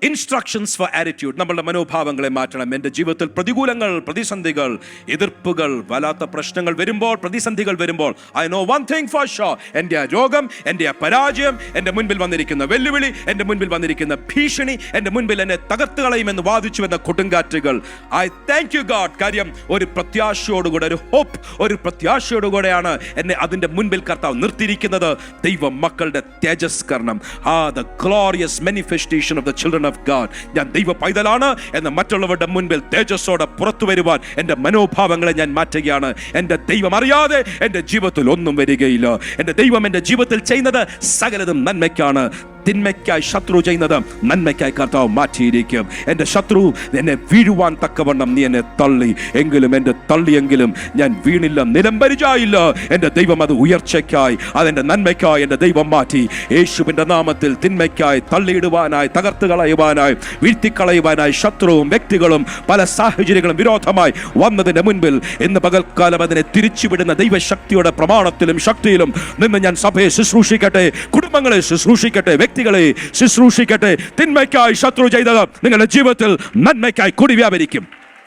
Instructions four attitude. നമ്മളുടെ മനോഭാവങ്ങളെ മാറ്റണം. എൻ്റെ ജീവിതത്തിൽ പ്രതികൂലങ്ങൾ, പ്രതിസന്ധികൾ, എതിർപ്പുകൾ, വല്ലാത്ത പ്രശ്നങ്ങൾ വരുമ്പോൾ, പ്രതിസന്ധികൾ വരുമ്പോൾ, I know one thing for sure. എൻ്റെ ആ രോഗം, എൻ്റെ ആ പരാജയം, എൻ്റെ മുൻപിൽ വന്നിരിക്കുന്ന വെല്ലുവിളി, എൻ്റെ മുൻപിൽ വന്നിരിക്കുന്ന ഭീഷണി, എൻ്റെ മുൻപിൽ എന്നെ തകർത്ത് കളയുമെന്ന് വാദിച്ചുവെന്ന കൊടുങ്കാറ്റുകൾ, ഐ താങ്ക് യു ഗോഡ്. കാര്യം ഒരു പ്രത്യാശയോടുകൂടെ, ഒരു ഹോപ്പ്, ഒരു പ്രത്യാശയോടുകൂടെയാണ് എന്നെ അതിൻ്റെ മുൻപിൽ കർത്താവ് നിർത്തിയിരിക്കുന്നത്. ദൈവ മക്കളുടെ തേജസ്കരണം, the glorious manifestation of the children of God. ഞാൻ ദൈവ പൈതലാണ് എന്ന് മറ്റുള്ളവരുടെ മുൻപിൽ തേജസ്സോടെ പുറത്തു വരുവാൻ എൻ്റെ മനോഭാവങ്ങളെ ഞാൻ മാറ്റുകയാണ്. എൻ്റെ ദൈവം അറിയാതെ എൻ്റെ ജീവിതത്തിൽ ഒന്നും വരികയില്ല. എൻ്റെ ദൈവം എൻ്റെ ജീവിതത്തിൽ ചെയ്യുന്നത് സകലതും നന്മയ്ക്കാണ്. തിന്മയ്ക്കായി ശത്രു ചെയ്യുന്നത് നന്മയ്ക്കായി കർത്താവ് മാറ്റിയിരിക്കും. എൻ്റെ ശത്രു എന്നെ വീഴുവാൻ തക്കവണ്ണം നീ എന്നെ തള്ളി, എങ്കിലും എൻ്റെ തള്ളിയെങ്കിലും ഞാൻ വീണില്ല, നിലംപരിചായില്ല. എൻ്റെ ദൈവം അത് ഉയർച്ചയ്ക്കായി, അതെൻ്റെ നന്മയ്ക്കായി എൻ്റെ ദൈവം മാറ്റി. യേശുവിൻ്റെ നാമത്തിൽ തിന്മയ്ക്കായി തള്ളിയിടുവാനായി, തകർത്ത് കളയുവാനായി, വീഴ്ത്തിക്കളയുവാനായി ശത്രുവും വ്യക്തികളും പല സാഹചര്യങ്ങളും വിരോധമായി വന്നതിൻ്റെ മുൻപിൽ ഇന്ന് പകൽക്കാലം അതിനെ തിരിച്ചുവിടുന്ന ദൈവശക്തിയുടെ പ്രമാണത്തിലും ശക്തിയിലും നിന്ന് ഞാൻ സഭയെ ശുശ്രൂഷിക്കട്ടെ, കുടുംബങ്ങളെ ശുശ്രൂഷിക്കട്ടെ, വ്യക്തികളെ ശുശ്രൂഷിക്കട്ടെ. തിന്മയ്ക്കായി ശത്രു ചെയ്തത് നിങ്ങളുടെ ജീവിതത്തിൽ നന്മയ്ക്കായി കൂടി വ്യാപരിക്കും.